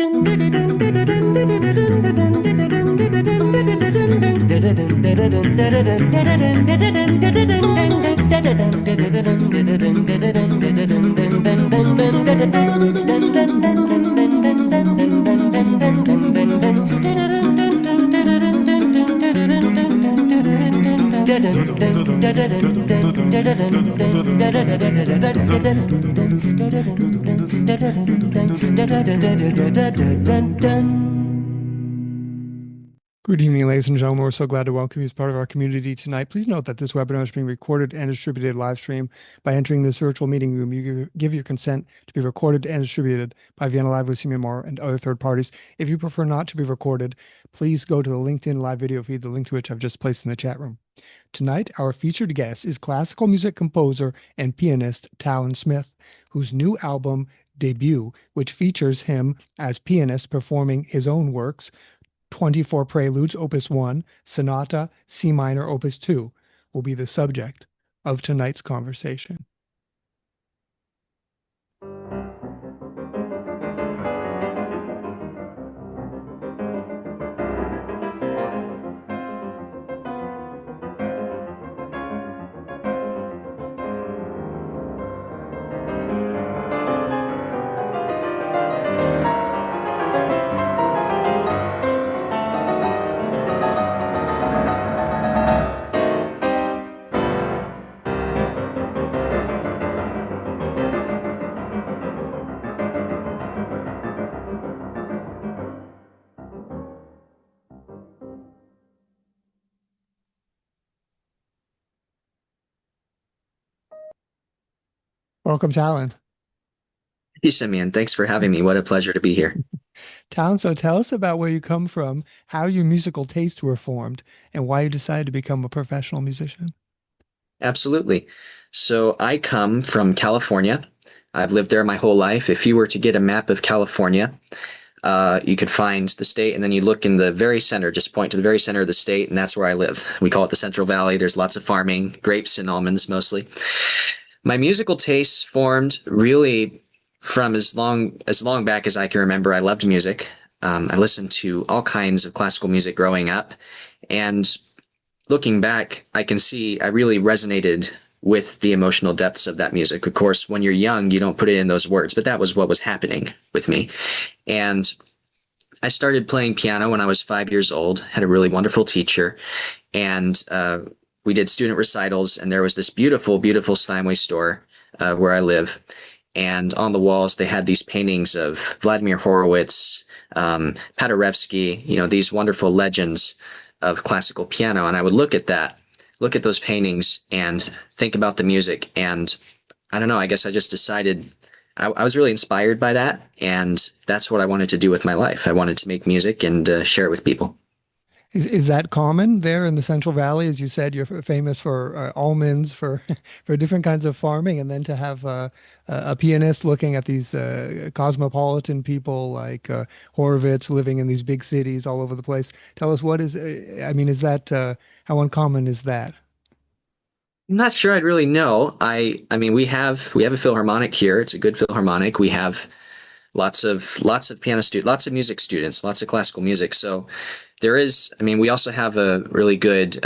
Good evening, ladies and gentlemen. We're so glad to welcome you as part of our community tonight. Please note that this webinar is being recorded and distributed live stream. By entering this virtual meeting room, you give your consent to be recorded and distributed by Vienna Live with Moore and other third parties. If you prefer not to be recorded, please go to the LinkedIn live video feed, the link to which I've just placed in the chat room. Tonight, our featured guest is classical music composer and pianist Talon Smith, whose new album, Debut, which features him as pianist performing his own works, 24 Preludes, Opus 1, Sonata, C minor, Opus 2, will be the subject of tonight's conversation. Welcome, Talon. Thank you, Simeon. Thanks for having me. What a pleasure to be here. Talon, so tell us about where you come from, how your musical tastes were formed, and why you decided to become a professional musician. Absolutely. So I come from California. I've lived there my whole life. If you were to get a map of California, you could find the state, and then you look in the very center, just point to the very center of the state, and that's where I live. We call it the Central Valley. There's lots of farming, grapes and almonds mostly. My musical tastes formed really from as long back as I can remember. I loved music. I listened to all kinds of classical music growing up, and looking back, I can see I really resonated with the emotional depths of that music. Of course, when you're young, you don't put it in those words, but that was what was happening with me. And I started playing piano when I was 5 years old, had a really wonderful teacher, and we did student recitals, and there was this beautiful, beautiful Steinway store where I live. And on the walls, they had these paintings of Vladimir Horowitz, Paderewski, these wonderful legends of classical piano. And I would look at those paintings and think about the music. And I don't know, I guess I just decided I was really inspired by that. And that's what I wanted to do with my life. I wanted to make music and share it with people. Is that common there in the Central Valley? As you said, you're famous for almonds, for for different kinds of farming, and then to have a pianist looking at these cosmopolitan people like Horowitz living in these big cities all over the place. Tell us what is, is that how uncommon is that? I'm not sure I'd really know. I mean, we have a philharmonic here. It's a good philharmonic. We have lots of piano students, lots of music students, lots of classical music. So there is, I mean, we also have a really good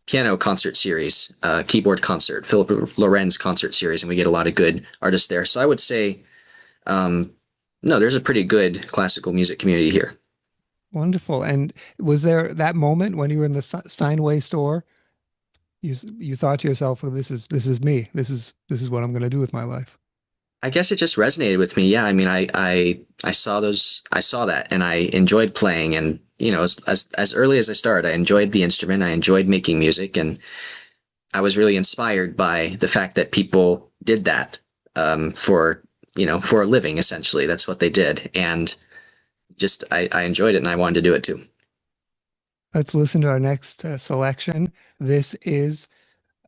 piano concert series, keyboard concert, Philip Lorenz concert series, and we get a lot of good artists there. So I would say, no, there's a pretty good classical music community here. Wonderful. And was there that moment when you were in the Steinway store, you thought to yourself, well, this is me. This is what I'm going to do with my life. I guess it just resonated with me. Yeah, I mean, I saw that, and I enjoyed playing. And as early as I started, I enjoyed the instrument. I enjoyed making music, and I was really inspired by the fact that people did that for a living. Essentially, that's what they did, and just I enjoyed it, and I wanted to do it too. Let's listen to our next selection. This is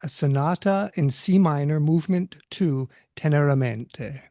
a sonata in C minor, movement 2, teneramente.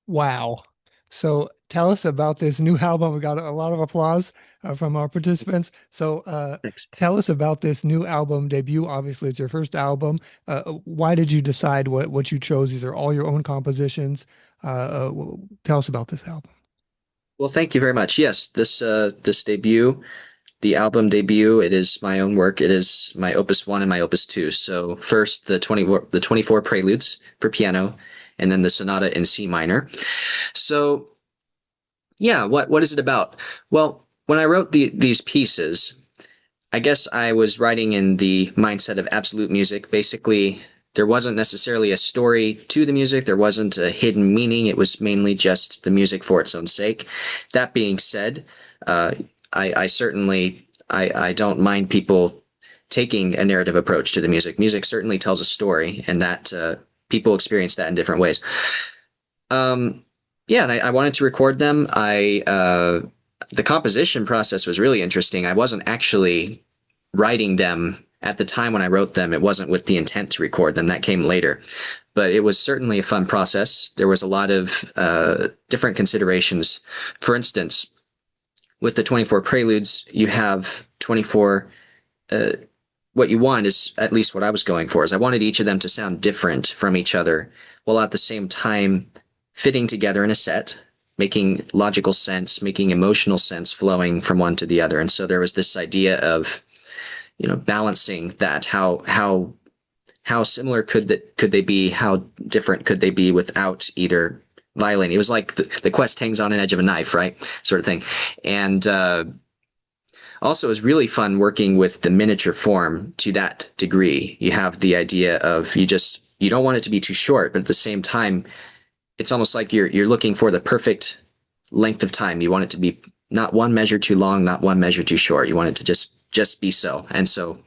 Wow. So tell us about this new album. We got a lot of applause from our participants. So Thanks. tell us about this new album debut. Obviously, it's your first album. Why did you decide what you chose? These are all your own compositions. Tell us about this album. Well, thank you very much. Yes, this debut, the album debut, it is my own work. It is my opus 1 and my opus 2. So first the 24 preludes for piano, and then the sonata in C minor. So yeah, what is it about? Well, when I wrote these pieces, I guess I was writing in the mindset of absolute music. Basically, there wasn't necessarily a story to the music. There wasn't a hidden meaning. It was mainly just the music for its own sake. That being said, uh, I certainly I don't mind people taking a narrative approach to the music. Music certainly tells a story, and that people experience that in different ways. Yeah, and I wanted to record them. The composition process was really interesting. I wasn't actually writing them at the time when I wrote them. It wasn't with the intent to record them. That came later. But it was certainly a fun process. There was a lot of different considerations. For instance, with the 24 preludes, you have 24. Uh, what you want is, at least what I was going for, is I wanted each of them to sound different from each other, while at the same time fitting together in a set, making logical sense, making emotional sense flowing from one to the other. And so there was this idea of, balancing that. How similar could they be? How different could they be without either violating? It was like the quest hangs on an edge of a knife, right? Sort of thing. And also, it was really fun working with the miniature form to that degree. You have the idea of you don't want it to be too short, but at the same time, it's almost like you're looking for the perfect length of time. You want it to be not one measure too long, not one measure too short. You want it to just be so. And so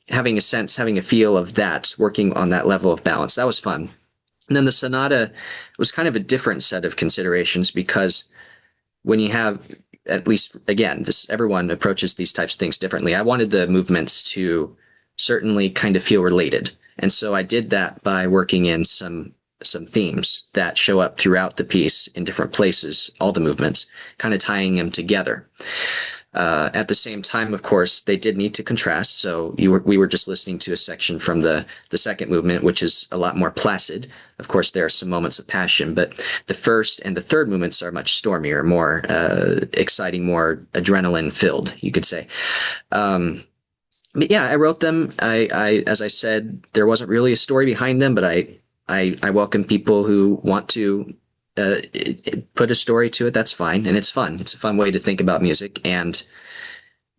having a sense, having a feel of that, working on that level of balance, that was fun. And then the sonata was kind of a different set of considerations, because when you have, at least again, this everyone approaches these types of things differently. I wanted the movements to certainly kind of feel related. And so I did that by working in some themes that show up throughout the piece in different places, all the movements, kind of tying them together. At the same time, of course, they did need to contrast. So we were just listening to a section from the second movement, which is a lot more placid. Of course, there are some moments of passion, but the first and the third movements are much stormier, more exciting, more adrenaline filled, you could say. But yeah, I wrote them. As I said, there wasn't really a story behind them, but I welcome people who want to put a story to it. That's fine, and it's fun. It's a fun way to think about music, and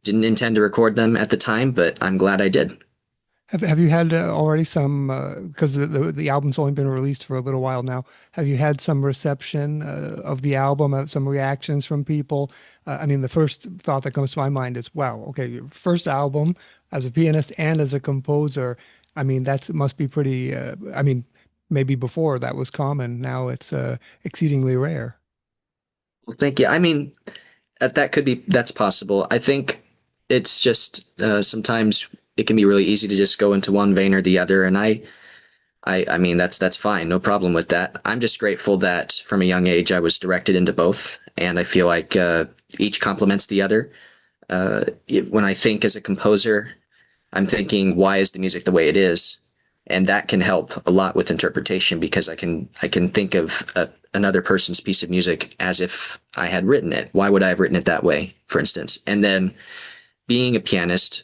didn't intend to record them at the time, but I'm glad I did. Have you had already some because the album's only been released for a little while now. Have you had some reception of the album, some reactions from people? I mean, the first thought that comes to my mind is, wow, okay, your first album as a pianist and as a composer. I mean, that must be pretty. I mean, maybe before that was common. Now it's exceedingly rare. Well, thank you. I mean, that's possible. I think it's just sometimes it can be really easy to just go into one vein or the other, and I mean that's fine, no problem with that. I'm just grateful that from a young age I was directed into both, and I feel like each complements the other. When I think as a composer, I'm thinking, why is the music the way it is? And that can help a lot with interpretation, because I can think of another person's piece of music as if I had written it. Why would I have written it that way, for instance? And then being a pianist,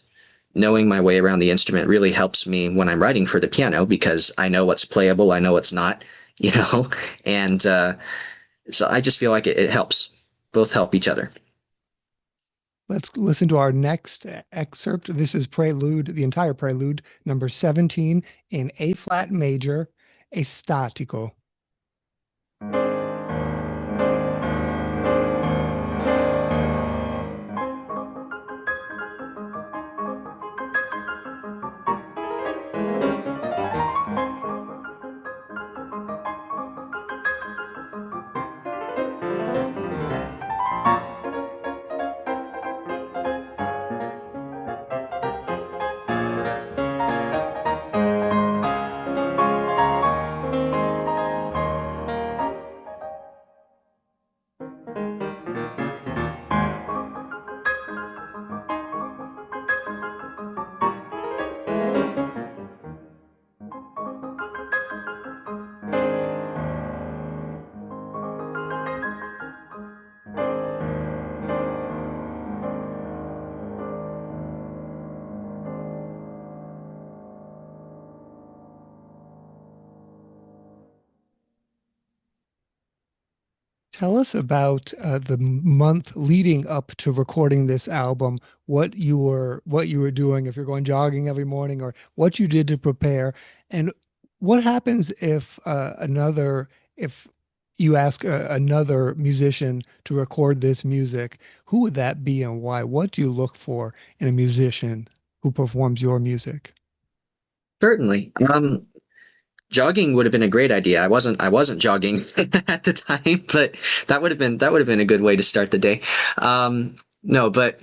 knowing my way around the instrument really helps me when I'm writing for the piano, because I know what's playable, I know what's not, and so I just feel like it helps. Both help each other. Let's listen to our next excerpt. This is Prelude, the entire Prelude, number 17 in A flat major, estatico. Tell us about the month leading up to recording this album, what you were doing, if you're going jogging every morning, or what you did to prepare, and what happens if you ask another musician to record this music, who would that be and why? What do you look for in a musician who performs your music? Certainly. Jogging would have been a great idea. I wasn't jogging at the time, but that would have been a good way to start the day. No, but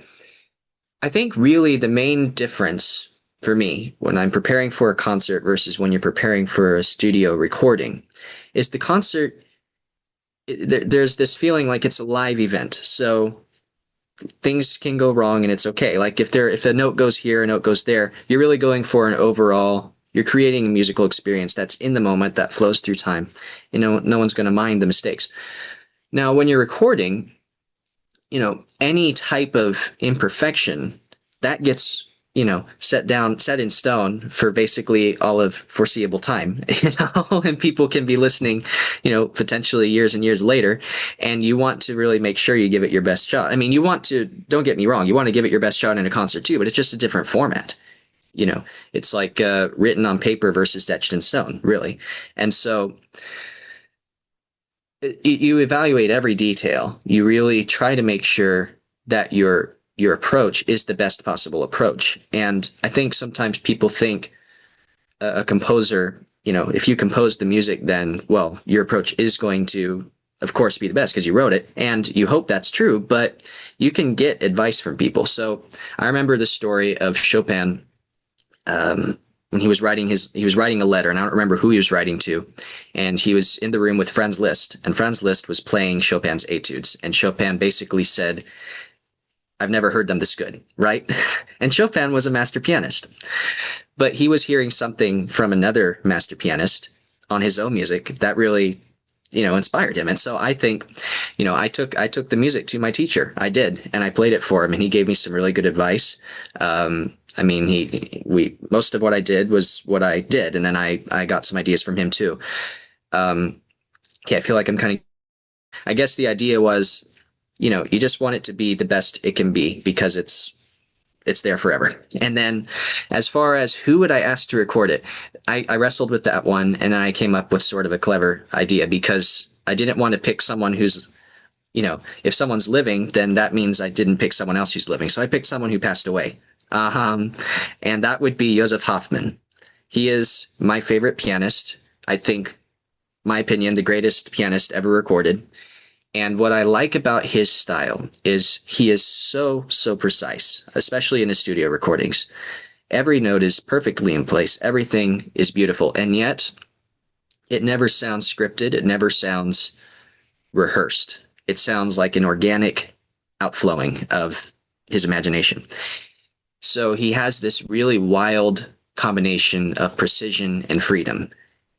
I think really the main difference for me when I'm preparing for a concert versus when you're preparing for a studio recording is the concert. There's this feeling like it's a live event, so things can go wrong and it's okay. Like if a note goes here, a note goes there, you're really going for an overall. You're creating a musical experience that's in the moment that flows through time. No one's going to mind the mistakes. Now, when you're recording, any type of imperfection that gets, set in stone for basically all of foreseeable time, and people can be listening, potentially years and years later, and you want to really make sure you give it your best shot. I mean, don't get me wrong, you want to give it your best shot in a concert too, but it's just a different format. It's like written on paper versus etched in stone, really. And so you evaluate every detail. You really try to make sure that your approach is the best possible approach. And I think sometimes people think a composer, if you compose the music, then, well, your approach is going to, of course, be the best because you wrote it, and you hope that's true, but you can get advice from people. So I remember the story of Chopin, when he was writing a letter, and I don't remember who he was writing to, and he was in the room with Franz Liszt, and Franz Liszt was playing Chopin's etudes, and Chopin basically said, "I've never heard them this good," right? And Chopin was a master pianist, but he was hearing something from another master pianist on his own music that really, inspired him. And so I think, I took the music to my teacher. I did, and I played it for him, and he gave me some really good advice. I mean, most of what I did was what I did, and then I got some ideas from him too. Yeah, I feel like I guess the idea was, you just want it to be the best it can be because it's there forever. And then as far as who would I ask to record it, I wrestled with that one, and then I came up with sort of a clever idea because I didn't want to pick someone who's, if someone's living, then that means I didn't pick someone else who's living. So I picked someone who passed away. And that would be Joseph Hoffman. He is my favorite pianist. I think, my opinion, the greatest pianist ever recorded. And what I like about his style is he is so, so precise, especially in his studio recordings. Every note is perfectly in place. Everything is beautiful. And yet it never sounds scripted. It never sounds rehearsed. It sounds like an organic outflowing of his imagination. So he has this really wild combination of precision and freedom.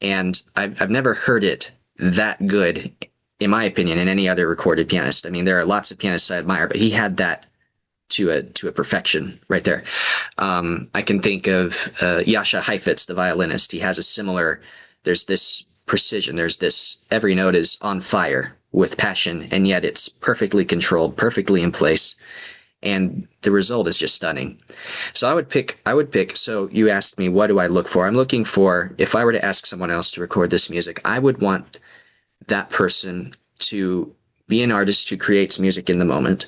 And I've never heard it that good, in my opinion, in any other recorded pianist. I mean, there are lots of pianists I admire, but he had that to a perfection right there. I can think of Jascha Heifetz, the violinist. He has a similar, there's this precision, there's this, every note is on fire with passion, and yet it's perfectly controlled, perfectly in place. And the result is just stunning. So so you asked me, what do I look for? I'm looking for, if I were to ask someone else to record this music, I would want that person to be an artist who creates music in the moment.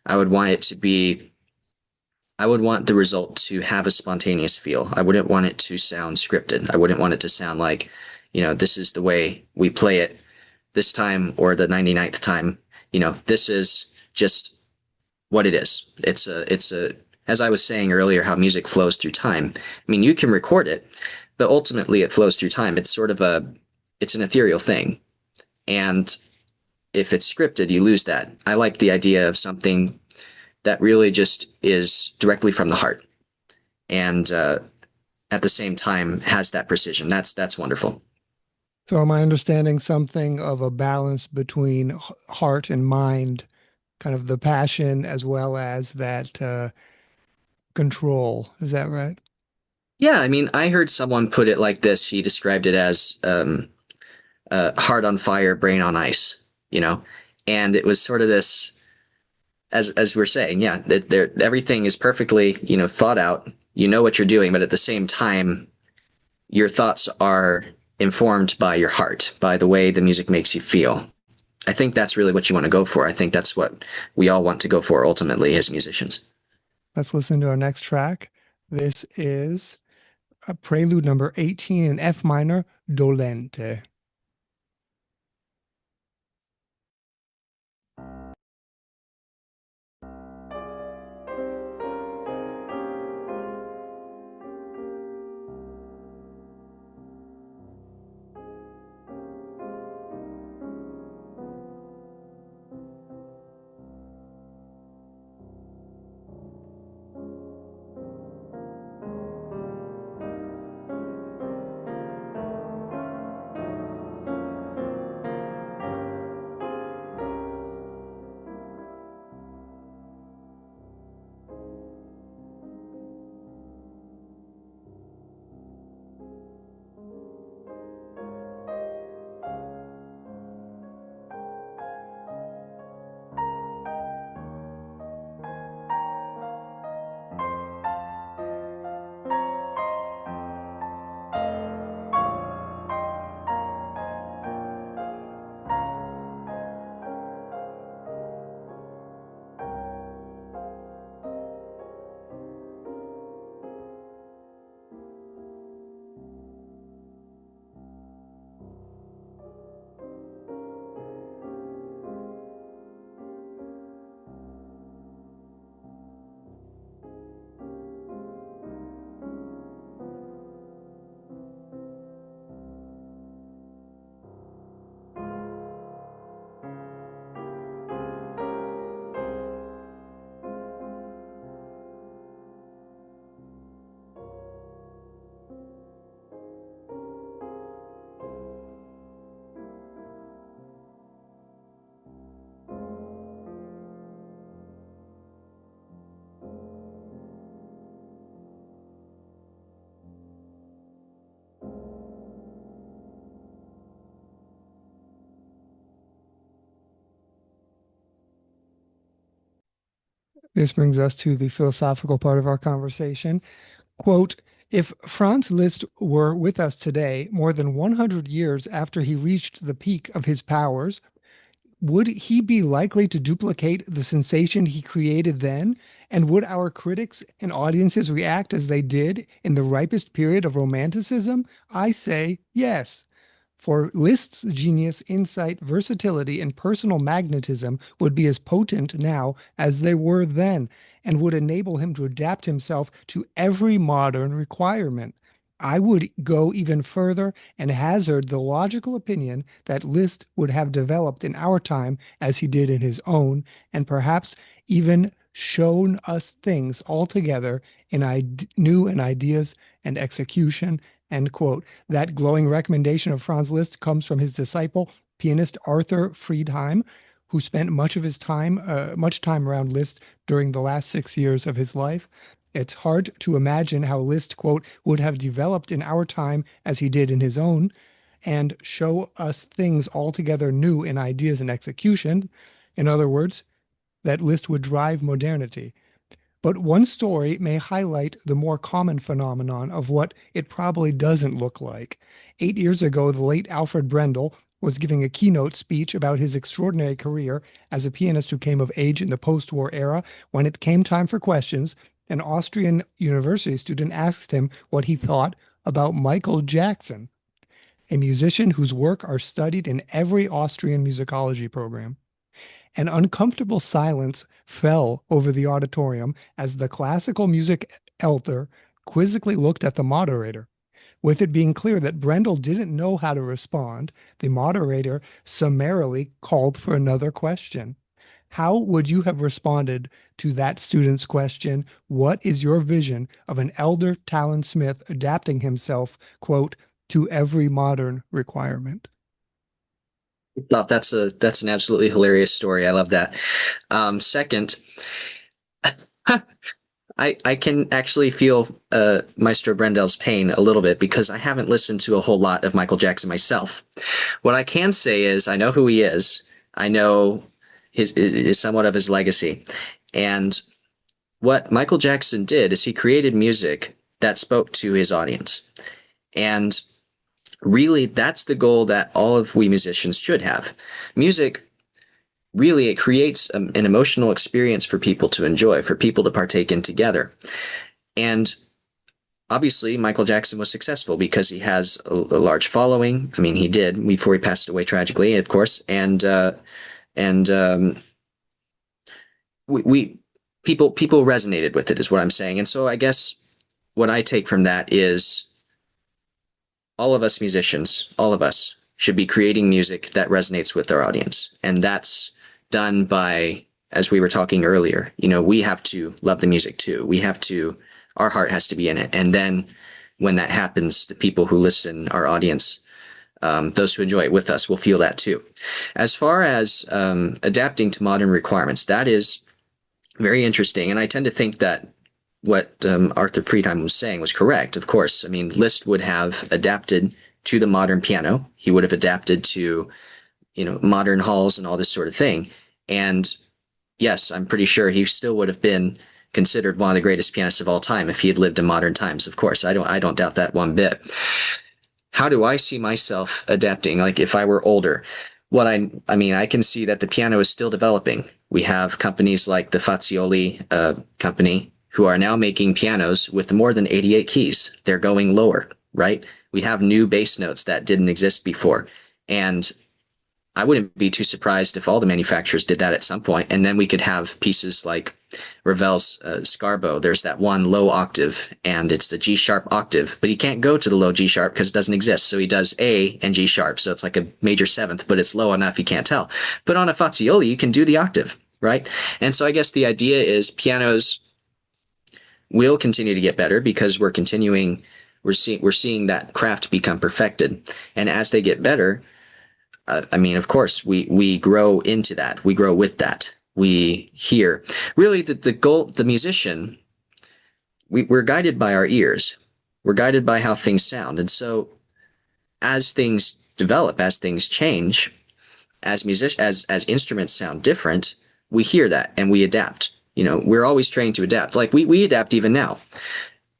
I would want the result to have a spontaneous feel. I wouldn't want it to sound scripted. I wouldn't want it to sound like, this is the way we play it this time or the 99th time. This is just what it is. As I was saying earlier, how music flows through time. I mean, you can record it, but ultimately it flows through time. It's it's an ethereal thing. And if it's scripted, you lose that. I like the idea of something that really just is directly from the heart, and at the same time has that precision. That's wonderful. So am I understanding something of a balance between heart and mind, kind of the passion as well as that control? Is that right? Yeah, I mean, I heard someone put it like this. He described it as heart on fire, brain on ice. You know, And it was sort of this, as we're saying, yeah, that there everything is perfectly, thought out. You know what you're doing, but at the same time, your thoughts are informed by your heart, by the way the music makes you feel. I think that's really what you want to go for. I think that's what we all want to go for ultimately as musicians. Let's listen to our next track. This is a prelude number 18 in F minor, Dolente. This brings us to the philosophical part of our conversation. Quote, if Franz Liszt were with us today, more than 100 years after he reached the peak of his powers, would he be likely to duplicate the sensation he created then? And would our critics and audiences react as they did in the ripest period of Romanticism? I say yes. For Liszt's genius, insight, versatility, and personal magnetism would be as potent now as they were then, and would enable him to adapt himself to every modern requirement. I would go even further and hazard the logical opinion that Liszt would have developed in our time as he did in his own, and perhaps even shown us things altogether new in ideas and execution. End quote. That glowing recommendation of Franz Liszt comes from his disciple, pianist Arthur Friedheim, who spent much time around Liszt during the last 6 years of his life. It's hard to imagine how Liszt, quote, would have developed in our time as he did in his own, and show us things altogether new in ideas and execution. In other words, that Liszt would drive modernity. But one story may highlight the more common phenomenon of what it probably doesn't look like. 8 years ago, the late Alfred Brendel was giving a keynote speech about his extraordinary career as a pianist who came of age in the post-war era. When it came time for questions, an Austrian university student asked him what he thought about Michael Jackson, a musician whose work are studied in every Austrian musicology program. An uncomfortable silence fell over the auditorium as the classical music elder quizzically looked at the moderator. With it being clear that Brendel didn't know how to respond, the moderator summarily called for another question. How would you have responded to that student's question? What is your vision of an elder Talon Smith adapting himself, quote, to every modern requirement? No, that's an absolutely hilarious story. I love that. Second, I can actually feel Maestro Brendel's pain a little bit because I haven't listened to a whole lot of Michael Jackson myself. What I can say is I know who he is. I know his is somewhat of his legacy. And what Michael Jackson did is he created music that spoke to his audience. And really, that's the goal that all of we musicians should have. Music, really, it creates an emotional experience for people to enjoy, for people to partake in together. And obviously, Michael Jackson was successful because he has a large following. I mean, he did before he passed away tragically, of course. And we people resonated with it, is what I'm saying. And so I guess what I take from that is all of us musicians, all of us should be creating music that resonates with our audience. And that's done by, as we were talking earlier, we have to love the music too. Our heart has to be in it. And then when that happens, the people who listen, our audience, those who enjoy it with us will feel that too. As far as adapting to modern requirements, that is very interesting. And I tend to think that what Arthur Friedheim was saying was correct. Of course, I mean, Liszt would have adapted to the modern piano. He would have adapted to, modern halls and all this sort of thing. And yes, I'm pretty sure he still would have been considered one of the greatest pianists of all time if he had lived in modern times. Of course, I don't doubt that one bit. How do I see myself adapting? Like if I were older, I can see that the piano is still developing. We have companies like the Fazioli company who are now making pianos with more than 88 keys. They're going lower, right? We have new bass notes that didn't exist before. And I wouldn't be too surprised if all the manufacturers did that at some point. And then we could have pieces like Ravel's Scarbo. There's that one low octave, and it's the G sharp octave, but he can't go to the low G sharp because it doesn't exist. So he does A and G sharp. So it's like a major seventh, but it's low enough you can't tell. But on a Fazioli, you can do the octave, right? And so I guess the idea is pianos will continue to get better because we're seeing that craft become perfected. And as they get better, of course, we grow into that. We grow with that. We hear. Really, the goal, the musician, we're guided by our ears. We're guided by how things sound. And so as things develop, as things change, as instruments sound different, we hear that and we adapt. We're always trained to adapt. Like we adapt even now.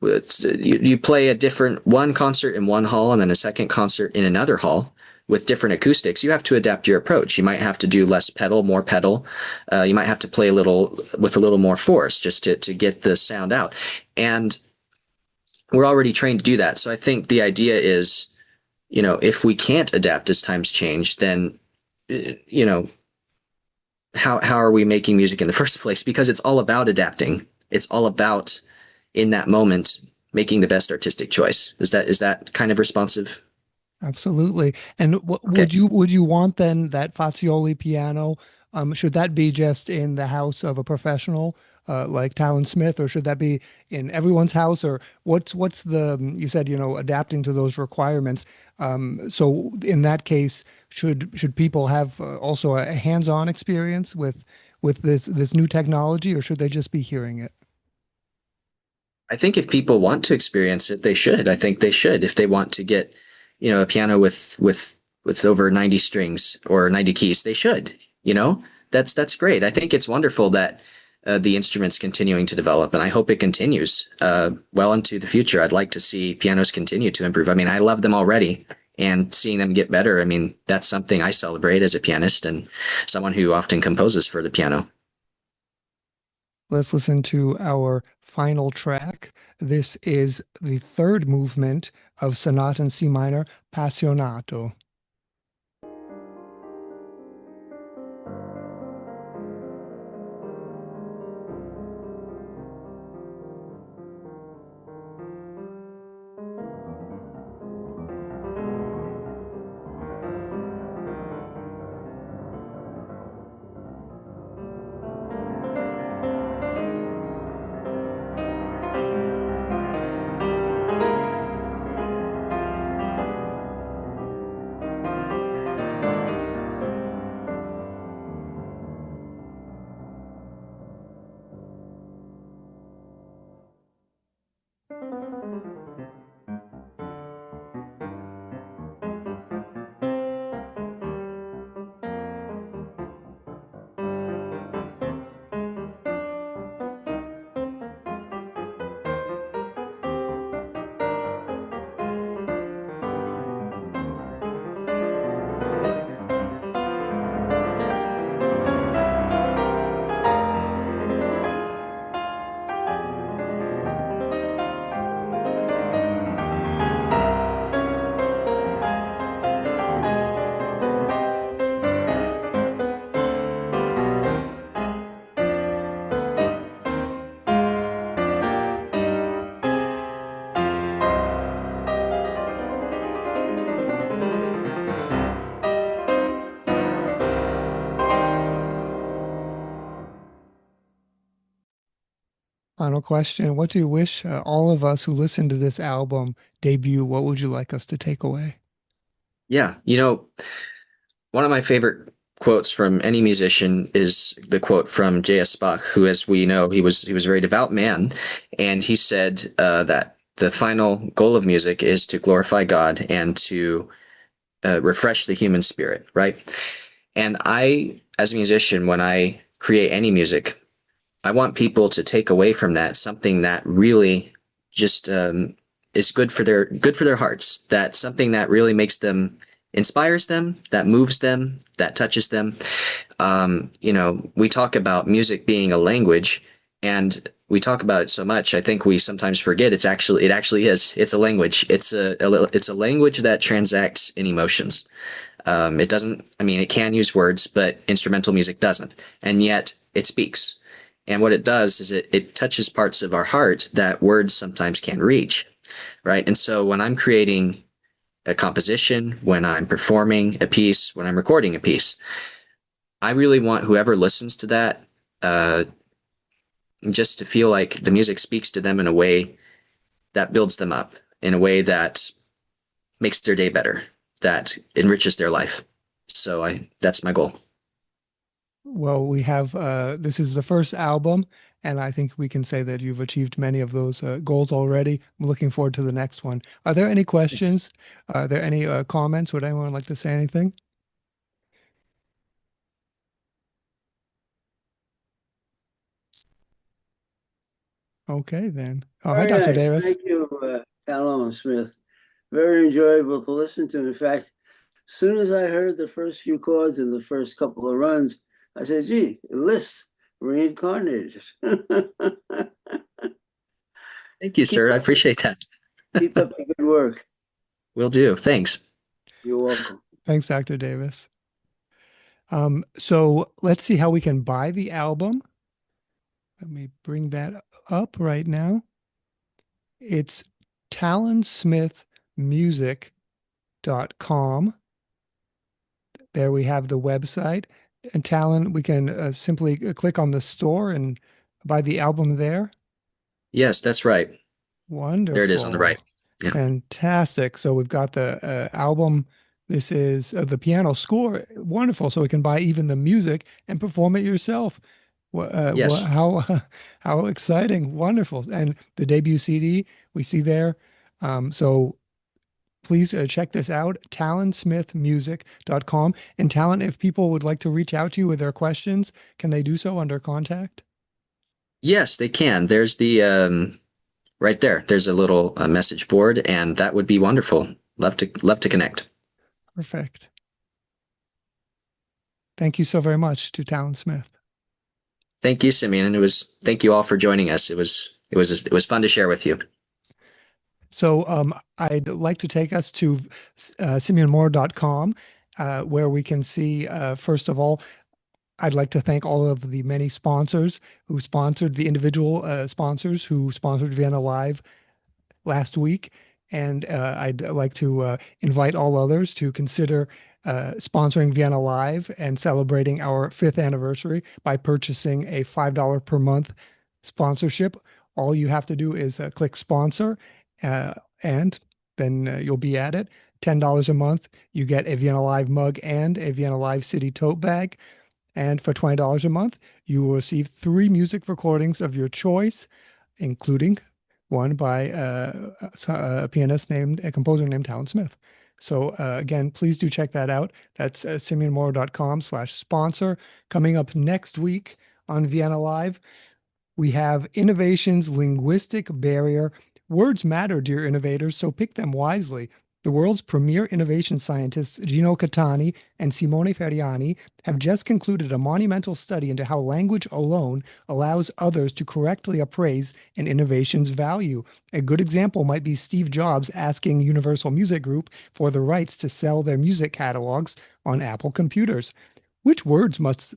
You play one concert in one hall and then a second concert in another hall with different acoustics. You have to adapt your approach. You might have to do less pedal, more pedal. You might have to play with a little more force just to get the sound out. And we're already trained to do that. So I think the idea is, if we can't adapt as times change, then, how are we making music in the first place? Because it's all about adapting. It's all about, in that moment, making the best artistic choice. Is that kind of responsive? Absolutely. And Okay. would you want then that Fazioli piano? Should that be just in the house of a professional like Talon Smith, or should that be in everyone's house? Or what's the you said adapting to those requirements? So in that case, should people have also a hands-on experience with this new technology, or should they just be hearing it? I think if people want to experience it, they should. I think they should. If they want to get, a piano with over 90 strings or 90 keys, they should. That's great. I think it's wonderful that the instrument's continuing to develop, and I hope it continues well into the future. I'd like to see pianos continue to improve. I mean, I love them already, and seeing them get better, I mean, that's something I celebrate as a pianist and someone who often composes for the piano. Let's listen to our final track. This is the third movement of Sonata in C minor, Passionato. Final question. What do you wish all of us who listen to this album debut, what would you like us to take away? Yeah, one of my favorite quotes from any musician is the quote from J.S. Bach, who, as we know, he was a very devout man, and he said that the final goal of music is to glorify God and to refresh the human spirit, right? And I, as a musician, when I create any music, I want people to take away from that something that really just is good for their hearts. That something that really makes them inspires them, that moves them, that touches them. We talk about music being a language, and we talk about it so much. I think we sometimes forget it actually is. It's a language. It's a language that transacts in emotions. It doesn't. I mean, it can use words, but instrumental music doesn't, and yet it speaks. And what it does is it touches parts of our heart that words sometimes can't reach, right? And so when I'm creating a composition, when I'm performing a piece, when I'm recording a piece, I really want whoever listens to that uh, just to feel like the music speaks to them in a way that builds them up, in a way that makes their day better, that enriches their life. So that's my goal. Well, we have this is the first album, and I think we can say that you've achieved many of those goals already. I'm looking forward to the next one. Are there any Thanks. questions? Are there any comments? Would anyone like to say anything? Okay, then. Oh, hi, Very Dr. nice. Davis. Thank you, Talon Smith. Very enjoyable to listen to. In fact, as soon as I heard the first few chords in the first couple of runs, I said, gee, Liszt reincarnated. Thank you, keep sir. I up, appreciate that. keep up the good work. Will do. Thanks. You're welcome. Thanks, Dr. Davis. So let's see how we can buy the album. Let me bring that up right now. It's talonsmithmusic.com. There we have the website. And Talon, we can simply click on the store and buy the album there. Yes, that's right. There it is on the right. Wonderful. Yeah. Fantastic. So we've got the album. This is the piano score. Wonderful. So we can buy even the music and perform it yourself. Yes. How how exciting. Wonderful. And the debut CD we see there. So please check this out, talonsmithmusic.com. And Talon, if people would like to reach out to you with their questions, can they do so under contact? Yes, they can. There's the right there. There's a little message board, and that would be wonderful. Love to connect. Perfect. Thank you so very much to Talon Smith. Thank you, Simeon, and thank you all for joining us. It was fun to share with you. So I'd like to take us to simeonmoore.com, where we can see, first of all, I'd like to thank all of the many sponsors who sponsored the individual sponsors who sponsored Vienna Live last week. And I'd like to invite all others to consider sponsoring Vienna Live and celebrating our fifth anniversary by purchasing a $5 per month sponsorship. All you have to do is click sponsor, uh, and then you'll be at it. $10 a month, you get a Vienna Live mug and a Vienna Live City tote bag. And for $20 a month, you will receive 3 music recordings of your choice, including one by a pianist named, a composer named Talon Smith. So again, please do check that out. That's simeonmoore.com/sponsor. Coming up next week on Vienna Live, we have Innovation's Linguistic Barrier. Words matter, dear innovators, so pick them wisely. The world's premier innovation scientists, Gino Catani and Simone Ferriani, have just concluded a monumental study into how language alone allows others to correctly appraise an innovation's value. A good example might be Steve Jobs asking Universal Music Group for the rights to sell their music catalogs on Apple computers. Which words must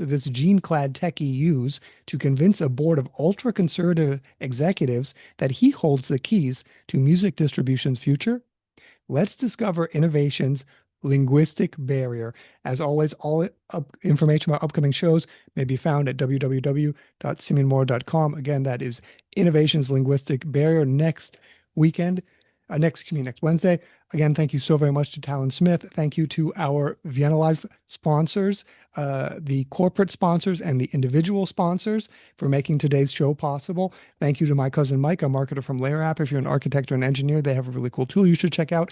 this gene-clad techie use to convince a board of ultra-conservative executives that he holds the keys to music distribution's future? Let's discover innovation's linguistic barrier. As always, all information about upcoming shows may be found at www.simeonmore.com. Again, that is Innovations Linguistic Barrier next weekend, next Wednesday. Again, thank you so very much to Talon Smith. Thank you to our Vienna Live sponsors, the corporate sponsors and the individual sponsors for making today's show possible. Thank you to my cousin Mike, a marketer from Layer App. If you're an architect or an engineer, they have a really cool tool you should check out.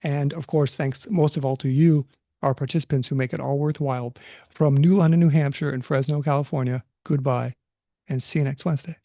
And of course, thanks most of all to you, our participants who make it all worthwhile. From New London, New Hampshire and Fresno, California, goodbye and see you next Wednesday.